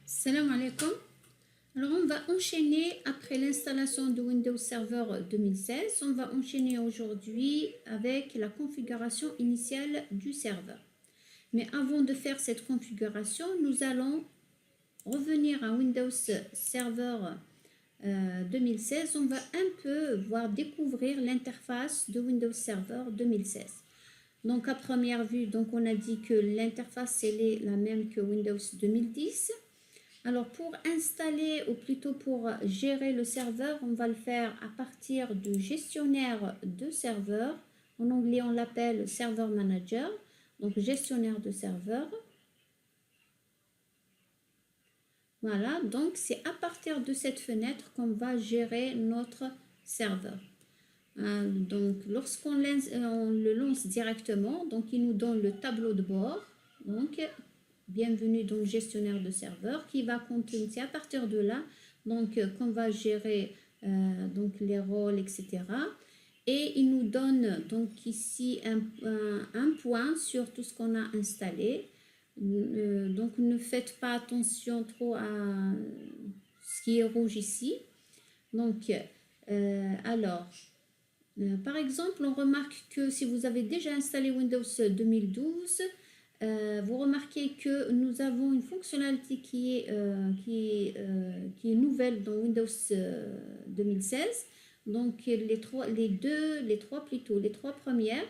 Salam alaikum. Alors on va enchaîner après l'installation de Windows Server 2016. On va enchaîner aujourd'hui avec la configuration initiale du serveur. Mais avant de faire cette configuration, nous allons revenir à Windows Server 2016. On va un peu découvrir l'interface de Windows Server 2016. Donc à première vue, donc on a dit que l'interface est la même que Windows 2010. Alors pour installer ou plutôt pour gérer le serveur, on va le faire à partir du gestionnaire de serveur. En anglais, on l'appelle Server Manager, donc gestionnaire de serveur. Voilà, donc c'est à partir de cette fenêtre qu'on va gérer notre serveur. Donc lorsqu'on le lance directement, donc il nous donne le tableau de bord. Donc bienvenue dans le gestionnaire de serveur qui va contenir, c'est à partir de là donc qu'on va gérer donc les rôles, etc. Et il nous donne donc ici un point sur tout ce qu'on a installé. Donc ne faites pas attention trop à ce qui est rouge ici. Donc par exemple, on remarque que si vous avez déjà installé Windows 2012, vous remarquez que nous avons une fonctionnalité qui est nouvelle dans Windows 2016. Donc les trois premières,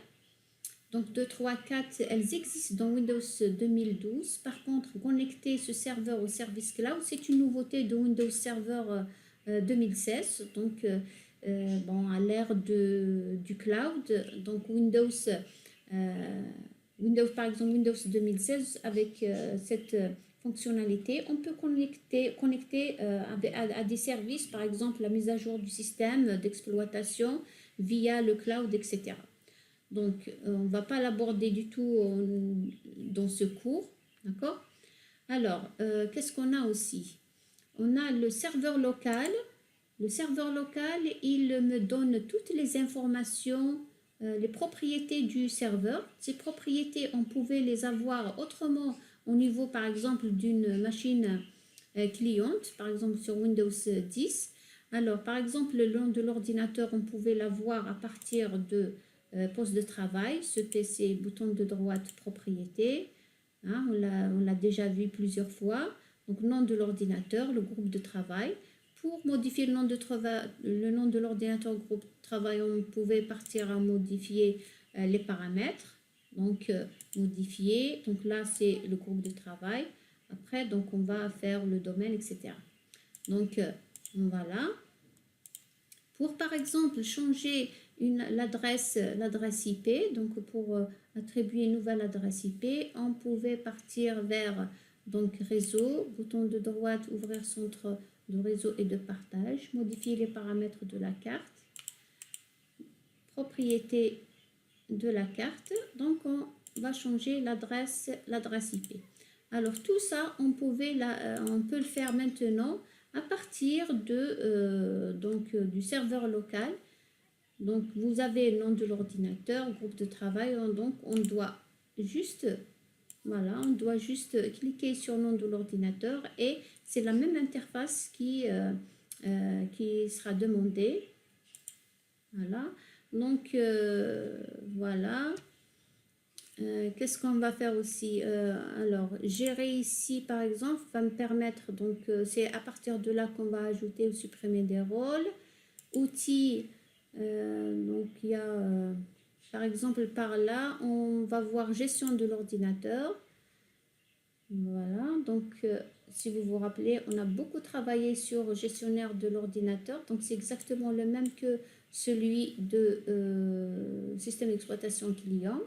donc 2, 3, 4, elles existent dans Windows 2012. Par contre, connecter ce serveur au service cloud, c'est une nouveauté de Windows Server 2016. Donc à l'ère du cloud, donc par exemple Windows 2016 avec cette fonctionnalité, on peut connecter à des services, par exemple la mise à jour du système d'exploitation via le cloud, etc. Donc on ne va pas l'aborder du tout dans ce cours, d'accord? Alors, qu'est-ce qu'on a aussi? On a le serveur local. Le serveur local, il me donne toutes les informations, les propriétés du serveur. Ces propriétés, on pouvait les avoir autrement au niveau, par exemple, d'une machine cliente, par exemple sur Windows 10. Alors, par exemple, le nom de l'ordinateur, on pouvait l'avoir à partir de poste de travail, ce PC, bouton de droite, propriété. Hein, on l'a déjà vu plusieurs fois. Donc, nom de l'ordinateur, le groupe de travail. Pour modifier le nom de l'ordinateur groupe de travail, on pouvait partir à modifier les paramètres. Donc, modifier. Donc là, c'est le groupe de travail. Après, donc, on va faire le domaine, etc. Donc, voilà. Pour, par exemple, changer l'adresse IP, donc pour attribuer une nouvelle adresse IP, on pouvait partir vers donc réseau, bouton de droite, ouvrir centre de réseau et de partage, modifier les paramètres de la carte, propriété de la carte, donc on va changer l'adresse IP. Alors tout ça, on peut le faire maintenant à partir du serveur local. Donc vous avez le nom de l'ordinateur, groupe de travail, donc on doit juste cliquer sur le nom de l'ordinateur et c'est la même interface qui sera demandée. Voilà. Donc, voilà. Qu'est-ce qu'on va faire aussi? Alors, gérer ici, par exemple, va me permettre, donc, c'est à partir de là qu'on va ajouter ou supprimer des rôles. Outils, donc, il y a, par exemple, par là, on va voir gestion de l'ordinateur. Voilà, donc si vous vous rappelez, on a beaucoup travaillé sur gestionnaire de l'ordinateur, donc c'est exactement le même que celui de système d'exploitation client.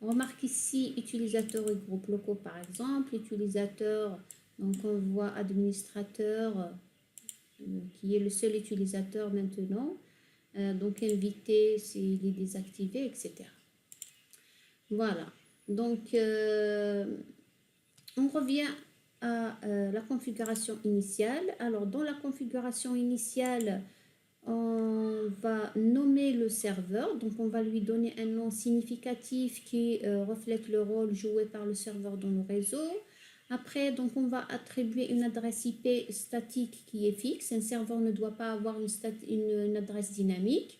On remarque ici utilisateur et groupes locaux par exemple, utilisateur, donc on voit administrateur qui est le seul utilisateur maintenant, donc invité s'il est désactivé, etc. Voilà, donc on revient à la configuration initiale. Alors, dans la configuration initiale, on va nommer le serveur. Donc, on va lui donner un nom significatif qui reflète le rôle joué par le serveur dans le réseau. Après, donc, on va attribuer une adresse IP statique qui est fixe. Un serveur ne doit pas avoir une adresse dynamique.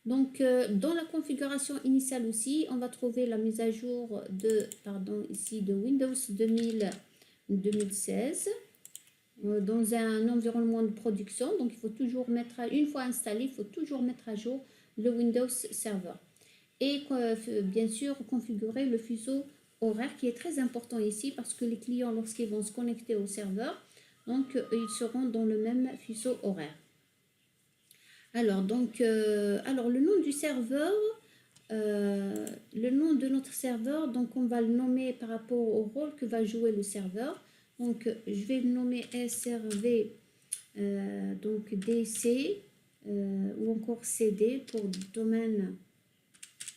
Donc, dans la configuration initiale aussi, on va trouver la mise à jour de Windows 2016 dans un environnement de production. Donc, il faut toujours une fois installé, il faut toujours mettre à jour le Windows Server. Et bien sûr, configurer le fuseau horaire qui est très important ici parce que les clients, lorsqu'ils vont se connecter au serveur, donc ils seront dans le même fuseau horaire. Alors, le nom du serveur, le nom de notre serveur, donc on va le nommer par rapport au rôle que va jouer le serveur. Donc, je vais le nommer SRV, donc DC ou encore CD pour domaine.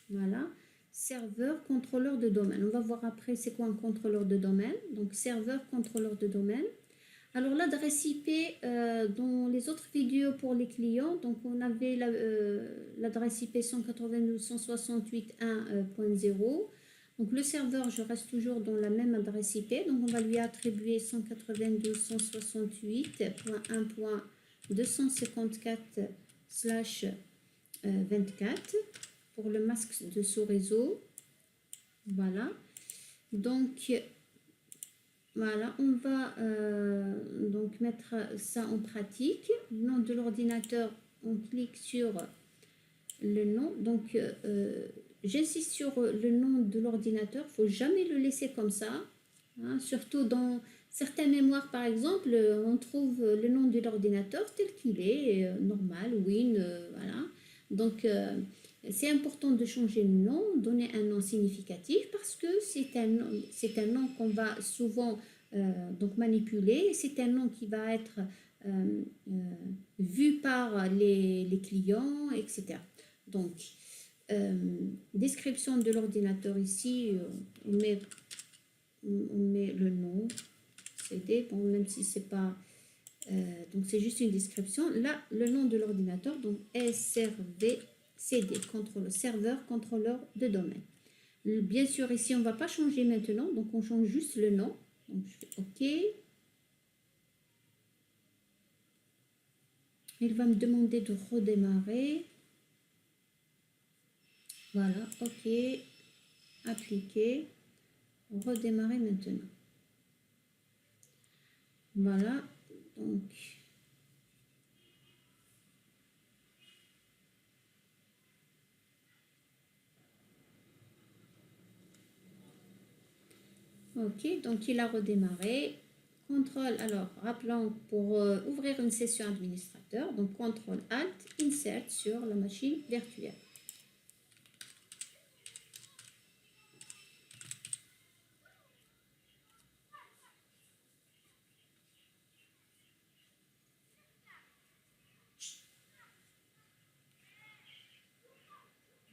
Voilà, serveur, contrôleur de domaine. On va voir après c'est quoi un contrôleur de domaine. Donc, serveur, contrôleur de domaine. Alors, l'adresse IP, dans les autres vidéos pour les clients, donc on avait l'adresse IP 192.168.1.0. Donc, le serveur, je reste toujours dans la même adresse IP. Donc, on va lui attribuer 192.168.1.254/24 pour le masque de sous-réseau. Voilà. Donc, voilà, on va donc mettre ça en pratique. Le nom de l'ordinateur, on clique sur le nom. Donc, j'insiste sur le nom de l'ordinateur. Il ne faut jamais le laisser comme ça. Hein, surtout dans certaines mémoires, par exemple, on trouve le nom de l'ordinateur tel qu'il est, normal, Win, voilà. Donc, c'est important de changer le nom, donner un nom significatif parce que c'est un nom qu'on va souvent donc manipuler. C'est un nom qui va être vu par les clients, etc. Donc, description de l'ordinateur ici, on met le nom, CD, bon, même si c'est pas... donc, c'est juste une description. Là, le nom de l'ordinateur, donc SRV CD, serveur, contrôleur de domaine. Bien sûr, ici, on ne va pas changer maintenant, donc on change juste le nom. Donc, je fais OK. Il va me demander de redémarrer. Voilà, OK. Appliquer. Redémarrer maintenant. Voilà, donc... OK, donc il a redémarré. Contrôle, alors rappelons pour ouvrir une session administrateur, donc contrôle Alt, insert sur la machine virtuelle.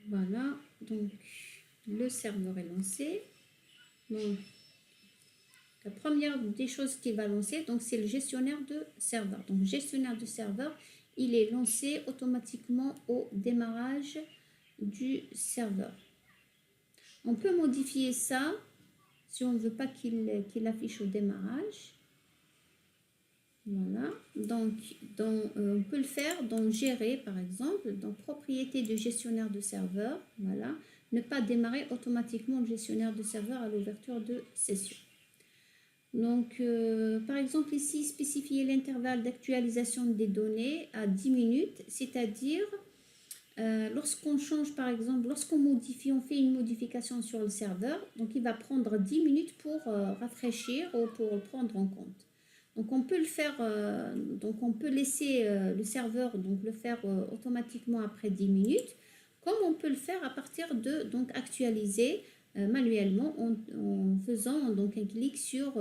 Voilà, donc le serveur est lancé. Donc, la première des choses qu'il va lancer, donc c'est le gestionnaire de serveur. Donc, gestionnaire de serveur, il est lancé automatiquement au démarrage du serveur. On peut modifier ça si on ne veut pas qu'il affiche au démarrage. Voilà, donc on peut le faire dans gérer par exemple, dans propriété de gestionnaire de serveur, voilà, ne pas démarrer automatiquement le gestionnaire de serveur à l'ouverture de session. Donc par exemple ici, spécifier l'intervalle d'actualisation des données à 10 minutes, c'est-à-dire lorsqu'on change par exemple, lorsqu'on modifie, on fait une modification sur le serveur, donc il va prendre 10 minutes pour rafraîchir ou pour le prendre en compte. Donc on peut le faire, donc on peut laisser le serveur donc le faire automatiquement après 10 minutes, comme on peut le faire à partir de donc actualiser manuellement en faisant donc un clic sur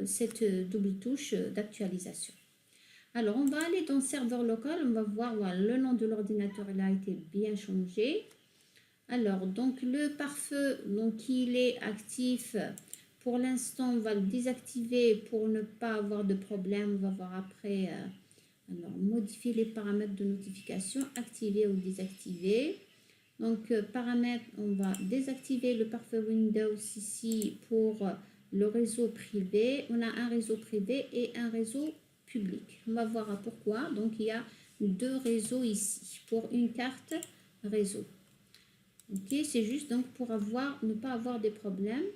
cette double touche d'actualisation. Alors on va aller dans serveur local, on va voir voilà, le nom de l'ordinateur il a été bien changé. Alors donc le pare-feu, donc il est actif. Pour l'instant, on va le désactiver pour ne pas avoir de problème. On va voir après. Alors, modifier les paramètres de notification, activer ou désactiver. Donc, paramètres, on va désactiver le pare-feu Windows ici pour le réseau privé. On a un réseau privé et un réseau public. On va voir pourquoi. Donc, il y a deux réseaux ici pour une carte réseau. Ok, c'est juste donc pour ne pas avoir des problèmes.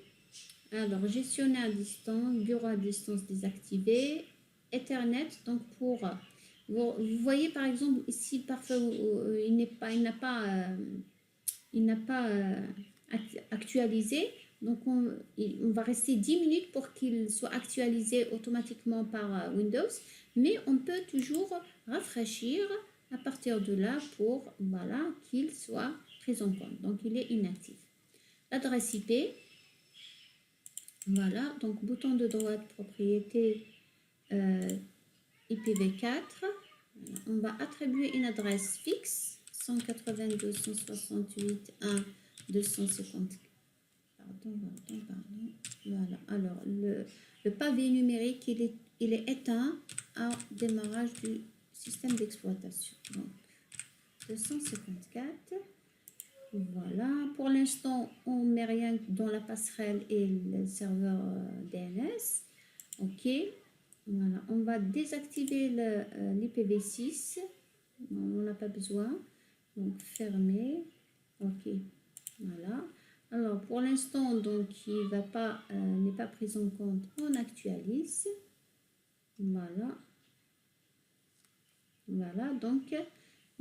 Alors, gestionnaire à distance, bureau à distance désactivé, Ethernet, donc pour... Vous voyez par exemple ici, parfois il n'a pas actualisé. Donc, on va rester 10 minutes pour qu'il soit actualisé automatiquement par Windows. Mais on peut toujours rafraîchir à partir de là pour voilà, qu'il soit pris en compte. Donc, il est inactif. L'adresse IP. Voilà. Donc, bouton de droite, propriété IPv4. On va attribuer une adresse fixe 192.168.1.250. Pardon. Voilà. Alors, le pavé numérique, il est éteint à démarrage du système d'exploitation. Donc, 254. Voilà. Pour l'instant, on ne met rien dans la passerelle et le serveur DNS. OK. Voilà. On va désactiver l'IPv6. On n'a pas besoin. Donc, fermer. OK. Voilà. Alors, pour l'instant, donc, il n'est pas pris en compte. On actualise. Voilà. Voilà. Donc,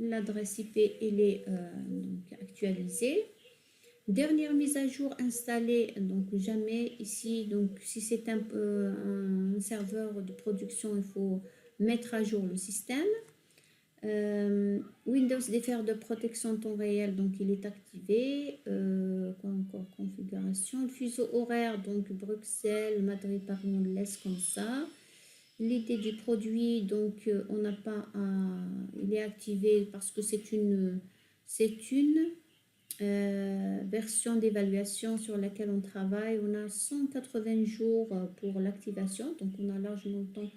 l'adresse IP, elle est donc, actualisée. Dernière mise à jour installée, donc jamais ici, donc si c'est un serveur de production, il faut mettre à jour le système. Windows défaire de protection temps réel, donc il est activé. Encore configuration. Le fuseau horaire, donc Bruxelles, Madrid, Paris, on le laisse comme ça. L'idée du produit, donc on n'a pas à... Il est activé parce que c'est une version d'évaluation sur laquelle on travaille. On a 180 jours pour l'activation, donc on a largement le temps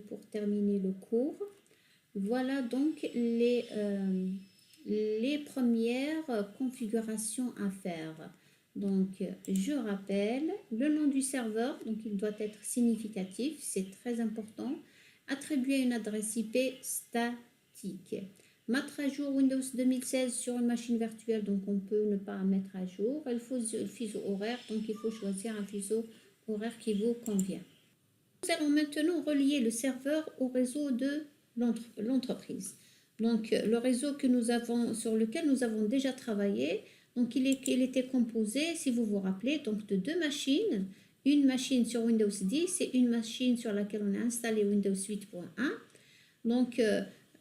pour terminer le cours. Voilà donc les premières configurations à faire. Donc, je rappelle le nom du serveur, donc il doit être significatif, c'est très important. Attribuer une adresse IP statique. Mettre à jour Windows 2016 sur une machine virtuelle, donc on peut ne pas mettre à jour. Il faut le fuseau horaire, donc il faut choisir un fuseau horaire qui vous convient. Nous allons maintenant relier le serveur au réseau de l'entreprise. Donc, le réseau sur lequel nous avons déjà travaillé, donc il était composé, si vous vous rappelez, donc de deux machines. Une machine sur Windows 10 et une machine sur laquelle on a installé Windows 8.1. Donc,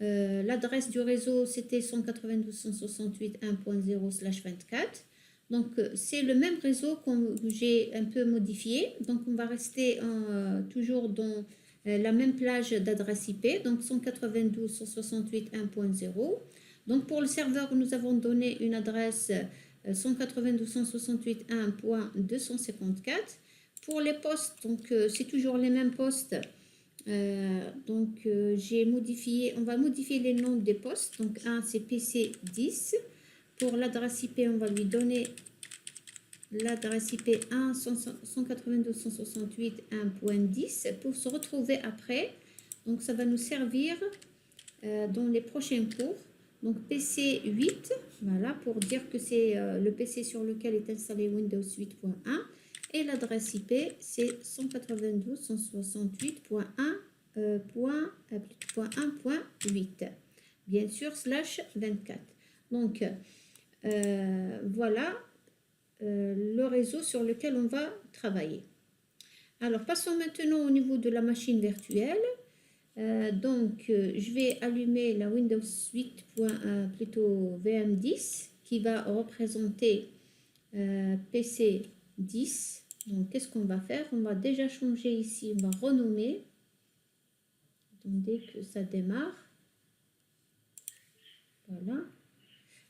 l'adresse du réseau, c'était 192.168.1.0/24. Donc, c'est le même réseau que j'ai un peu modifié. Donc, on va rester toujours dans la même plage d'adresse IP, donc 192.168.1.0. Donc, pour le serveur, nous avons donné une adresse 192.168.1.254. Pour les postes, donc c'est toujours les mêmes postes. On va modifier les noms des postes. Donc, un, c'est PC10. Pour l'adresse IP, on va lui donner l'adresse IP 192.168.1.10 pour se retrouver après. Donc, ça va nous servir dans les prochains cours. Donc, PC8, voilà, pour dire que c'est le PC sur lequel est installé Windows 8.1. Et l'adresse IP, c'est 192.168.1.8. Bien sûr, /24. Donc, voilà le réseau sur lequel on va travailler. Alors, passons maintenant au niveau de la machine virtuelle. Je vais allumer la Windows 8. Plutôt VM10 qui va représenter PC 10. Donc, qu'est-ce qu'on va faire? On va déjà changer ici, on va renommer. Attendez que ça démarre. Voilà.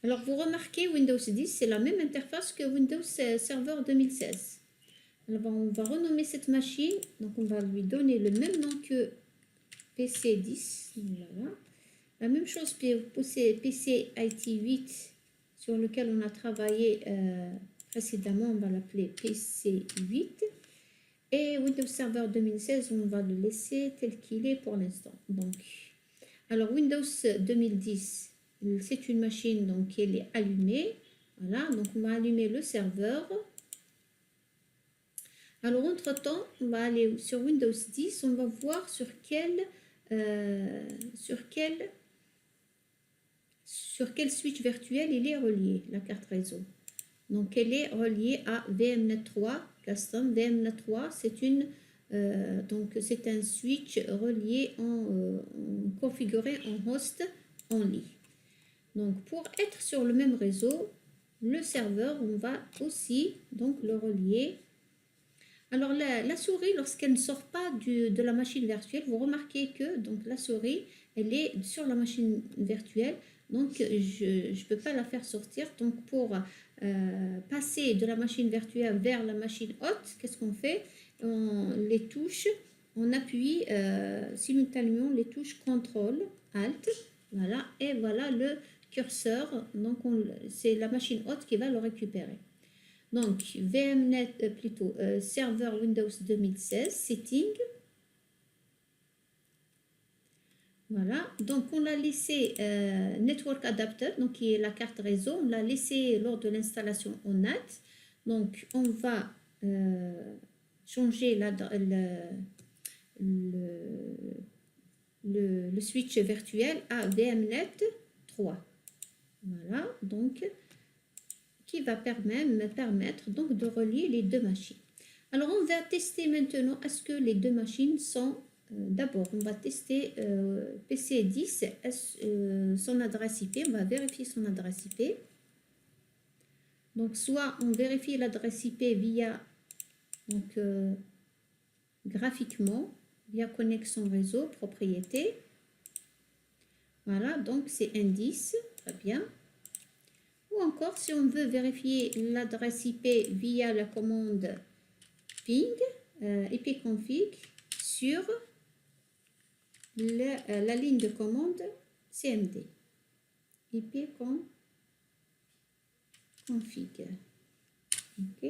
Alors, vous remarquez, Windows 10, c'est la même interface que Windows Server 2016. Alors, on va renommer cette machine. Donc, on va lui donner le même nom que PC 10. Voilà. La même chose pour PC IT 8 sur lequel on a travaillé précédemment, on va l'appeler PC8. Et Windows Server 2016, on va le laisser tel qu'il est pour l'instant. Donc, alors Windows 2010, c'est une machine, donc elle est allumée. Voilà, donc on va allumer le serveur. Alors, entre-temps, on va aller sur Windows 10, on va voir sur quel switch virtuel il est relié, la carte réseau. Donc, elle est reliée à VMnet 3 Custom. VMnet 3, c'est un switch relié configuré en host only. Donc, pour être sur le même réseau, le serveur, on va aussi donc le relier. Alors, la souris, lorsqu'elle ne sort pas de la machine virtuelle, vous remarquez que donc, la souris, elle est sur la machine virtuelle. Donc, je ne peux pas la faire sortir. Donc, pour passer de la machine virtuelle vers la machine haute, qu'est-ce qu'on fait? Les touches, on appuie simultanément les touches CTRL, ALT, voilà, et voilà le curseur. Donc, c'est la machine haute qui va le récupérer. Donc, VMnet, serveur Windows 2016, setting. Voilà, donc on l'a laissé Network Adapter, donc qui est la carte réseau, on l'a laissé lors de l'installation en NAT. Donc, on va changer le switch virtuel à VMnet 3. Voilà, donc qui va me permettre donc de relier les deux machines. Alors, on va tester maintenant est-ce que les deux machines sont... D'abord, on va tester PC10, son adresse IP. On va vérifier son adresse IP. Donc, soit on vérifie l'adresse IP via, donc, graphiquement, via connexion réseau, propriété. Voilà, donc c'est indice, très bien. Ou encore, si on veut vérifier l'adresse IP via la commande ping, ipconfig, sur la ligne de commande cmd. ipconfig. Ok.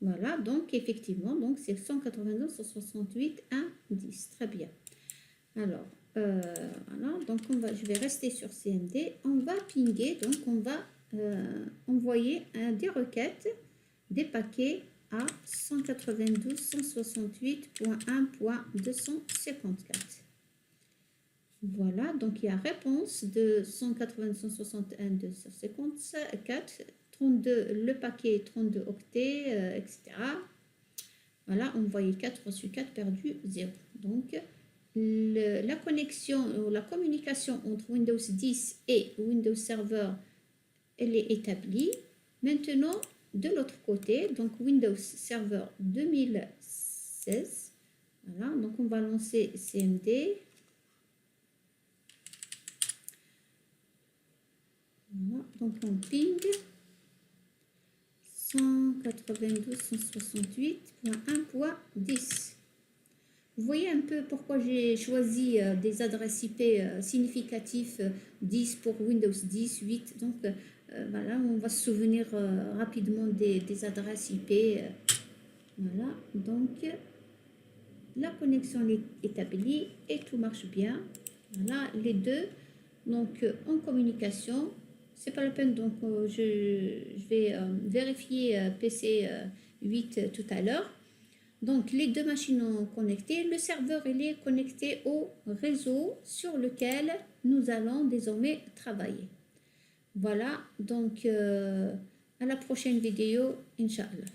Voilà, donc effectivement, donc c'est 192.168.1.10. Très bien. Alors, voilà, donc je vais rester sur cmd. On va pinguer, donc on va envoyer des requêtes, des paquets à 192.168.1.254. Voilà, donc il y a réponse de 192.168.254, 32, le paquet 32 octets, etc. Voilà, envoyé 4, reçu 4, perdu 0. Donc, la connexion, la communication entre Windows 10 et Windows Server, elle est établie. Maintenant, de l'autre côté, donc Windows Server 2016, voilà, donc on va lancer CMD. Voilà, donc on ping 192.168.1.10. Vous voyez un peu pourquoi j'ai choisi des adresses IP significatives 10 pour Windows 10, 8. Donc voilà, on va se souvenir rapidement des adresses IP. Voilà, donc la connexion est établie et tout marche bien. Voilà, les deux donc en communication. C'est pas la peine, donc je vais vérifier PC 8 tout à l'heure. Donc, les deux machines sont connectées. Le serveur, il est connecté au réseau sur lequel nous allons désormais travailler. Voilà, donc à la prochaine vidéo, Inch'Allah.